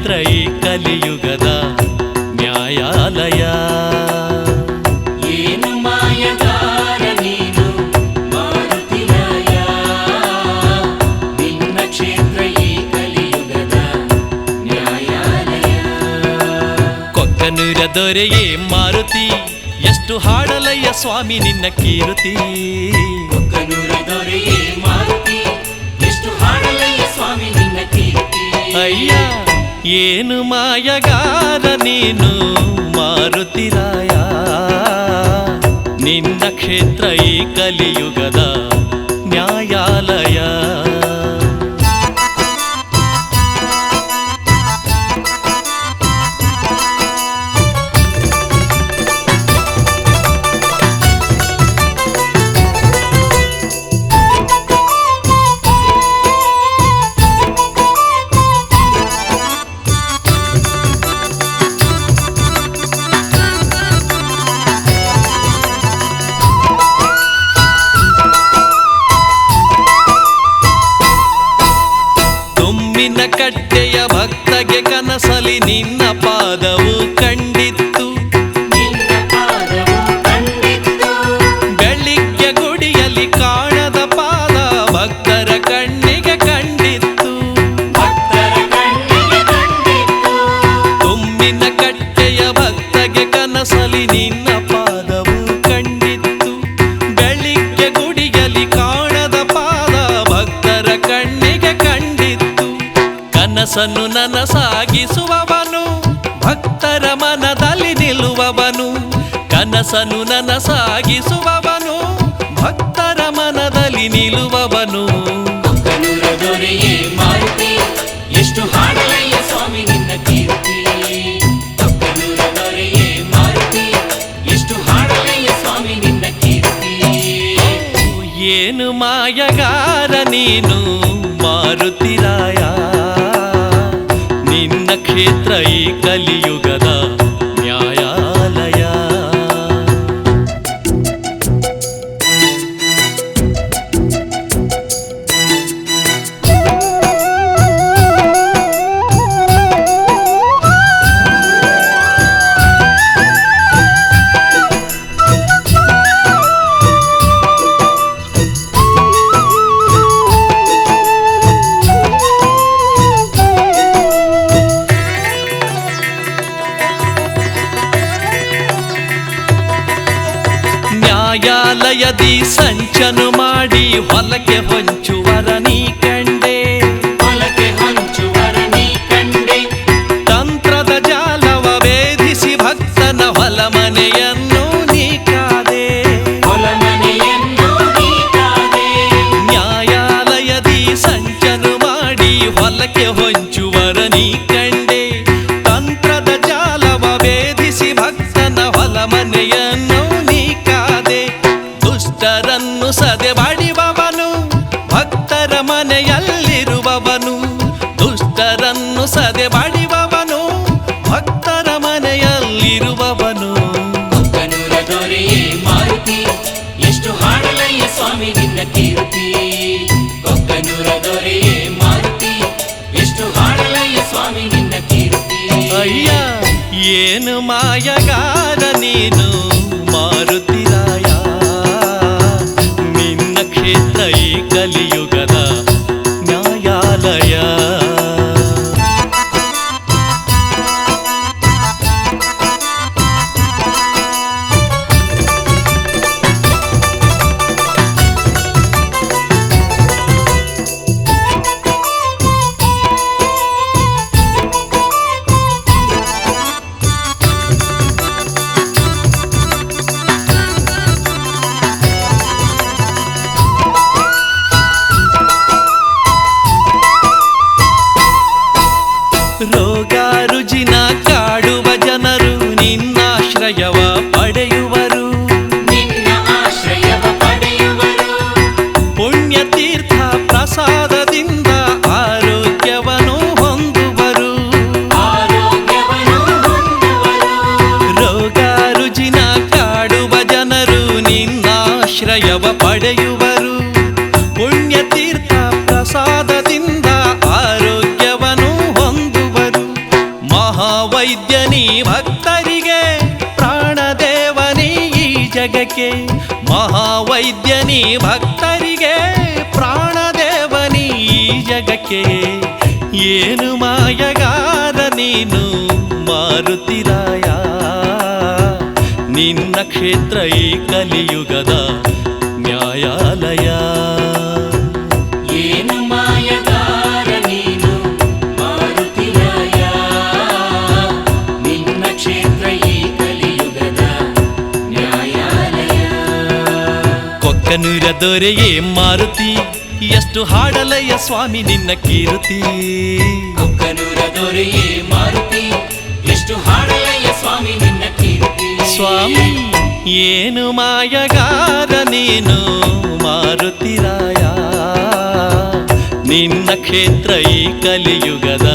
ಕ್ಷೇತ್ರ ಈ ಕಲಿಯುಗದ ನ್ಯಾಯಾಲಯ. ಏನು ಮಾಯಗಾರ ನೀನು ಮಾರುತಿರಾಯ, ನಿನ್ನ ಕ್ಷೇತ್ರ ಈ ಕಲಿಯುಗದ ನ್ಯಾಯಾಲಯ. ಕೊಕ್ಕನೂರ ದೊರೆಯೇ ಮಾರುತಿ, ಎಷ್ಟು ಹಾಡಲಯ್ಯ ಸ್ವಾಮಿ ನಿನ್ನ ಕೀರುತಿ. ಕೊಕ್ಕನೂರ ದೊರೆಯೇ ಮಾರುತಿ, ಎಷ್ಟು ಹಾಡಲಯ್ಯ ಸ್ವಾಮಿ ನಿನ್ನ ಕೀರ್ತಿ. ಅಯ್ಯ ಏನು ಮಾಯಗಾರ ನೀನು ಮಾರುತಿರಾಯ, ನಿನ್ನ ಕ್ಷೇತ್ರ ಈ ಕಲಿಯುಗದ ನ್ಯಾಯಾಲಯ. ಕಟ್ಟೆಯ ಭಕ್ತಗೆ ಕನಸಲಿ ನಿನ್ನ ಪಾದವು ಕಂಡಿತ್ತು, ಬೆಳಿಗ್ಗೆ ಗುಡಿಯಲ್ಲಿ ಕಾಣದ ಪಾದ ಭಕ್ತರ ಕಣ್ಣಿಗೆ ಕಂಡಿತ್ತು. ತುಂಬಿನ ಕಟ್ಟೆಯ ಭಕ್ತಗೆ ಕನಸಲಿ ನಿನ್ನ ಪಾದವು ಕಂಡಿತ್ತು, ಬೆಳಿಗ್ಗೆ ಗುಡಿಯಲ್ಲಿ ಕಾಣದ ಪಾದ ಭಕ್ತರ ಕಣ್ಣಿಗೆ ಕಂಡಿತ್ತು. ಕನಸನ್ನು ನನಸಾಗಿಸುವವನು ಭಕ್ತರ ಮನದಲ್ಲಿ ನಿಲ್ಲುವವನು, ಕನಸನ್ನು ನನಸಾಗಿಸುವವನು ಭಕ್ತರ ಮನದಲ್ಲಿ ನಿಲ್ಲುವವನು. ಕೊಕ್ಕನೂರ ದೊರೆಯೇ ಮಾರುತಿ, ಎಷ್ಟು ಹಾಡಲಯ್ಯ ಸ್ವಾಮಿ ನಿನ್ನ ಕೀರ್ತಿ. ಕೊಕ್ಕನೂರ ದೊರೆಯೇ ಮಾರುತಿ, ಎಷ್ಟು ಹಾಡಲಯ್ಯ ಸ್ವಾಮಿ ನಿನ್ನ ಕೀರ್ತಿ. ಏನು ಮಾಯಗಾರ ನೀನು ಮಾರುತಿರಾಯ, ನಿನ್ನ ಕ್ಷೇತ್ರ ಈ ಕಲಿಯುಗದ ನ್ಯಾಯಾಲಯ. ನ್ಯಾಯಾಲಯದಿ ಸಂಚನು ಮಾಡಿ ಹೊಲಕ್ಕೆ ಹೊಂಚುವರ ನೀ ಕಂಡೆ, ಹೊಲಕ್ಕೆ ಹೊಂಚುವರ ನೀ ಕಂಡೆ. ತಂತ್ರದ ಜಾಲವ ವೇದಿಸಿ ಭಕ್ತನ ಹೊಲ ಮನೆಯನ್ನು ನೀ ಕಾದೆ, ಹೊಲ ಮನೆಯನ್ನು ನೀ ಕಾದೆ. ನ್ಯಾಯಾಲಯದಿ ಸಂಚನು ಮಾಡಿ ಹೊಲಕ್ಕೆ ಹೊಂಚುವರ ನೀ ಕಂಡೆ, ತಂತ್ರದ ಜಾಲವ ವೇದಿಸಿ ಭಕ್ತನ ಹೊಲ ಮನೆಯನ್ನು ನೀ ಕಾದೆ. ದುಷ್ಟರನ್ನು ಸದೆ ಬಡಿಬವನು ಭಕ್ತರ ಮನೆಯಲ್ಲಿರುವವನು, ದುಷ್ಟರನ್ನು ಸದೆ ಬಡಿಬವನು ಭಕ್ತರ ಮನೆಯಲ್ಲಿರುವವನು. ಕೊಕ್ಕನೂರ ದೊರೆಯೇ ಮಾರುತಿ, ಎಷ್ಟು ಹಾಡಲಯ್ಯ ಸ್ವಾಮಿ ನಿನ್ನ ಕೀರ್ತಿ. ಕೊಕ್ಕನೂರ ದೊರೆಯೇ ಮಾರುತಿ, ಎಷ್ಟು ಹಾಡಲಯ್ಯ ಸ್ವಾಮಿ ನಿನ್ನ ಕೀರ್ತಿ. ಅಯ್ಯ ಏನು ಮಾಯಗಾರ ನೀನು ಮಾರುತಿರಾಯ, ನಿನ್ನ ಕ್ಷೇತ್ರ ಈ ಕಲಿಯುಗದ ನ್ಯಾಯಾಲಯ. ಜಗಕ್ಕೆ ಮಹಾವೈದ್ಯನಿ ಭಕ್ತರಿಗೆ ಪ್ರಾಣದೇವನಿ ಈ ಜಗಕ್ಕೆ ಏನು ಮಾಯಗಾರ ನೀನು ಮಾರುತಿರಾಯ ನಿನ್ನ ಕ್ಷೇತ್ರ ಈ ಕಲಿಯುಗದ ನ್ಯಾಯಾಲಯ ಏನು ಮಾಯಗಾರ ನೀನು ಮಾರುತಿರಾಯ ನಿನ್ನ ಕ್ಷೇತ್ರ ಈ ಕಲಿಯುಗದ ನ್ಯಾಯಾಲಯ ಕೊಕ್ಕನೂರ ದೊರೆಯೇ ಮಾರುತಿ ಎಷ್ಟು ಹಾಡಲಯ್ಯ ಸ್ವಾಮಿ ನಿನ್ನ ಕೀರ್ತಿ ಕೊಕ್ಕನೂರ ದೊರೆಯೇ ಮಾರುತಿ ಎಷ್ಟು ಹಾಡಲಯ್ಯ ಸ್ವಾಮಿ ನಿನ್ನ ಕೀರ್ತಿ ಸ್ವಾಮಿ ಏನು ಮಾಯಗಾರ ನೀನು ಮಾರುತಿರಾಯ ನಿನ್ನ ಕ್ಷೇತ್ರ ಈ ಕಲಿಯುಗದ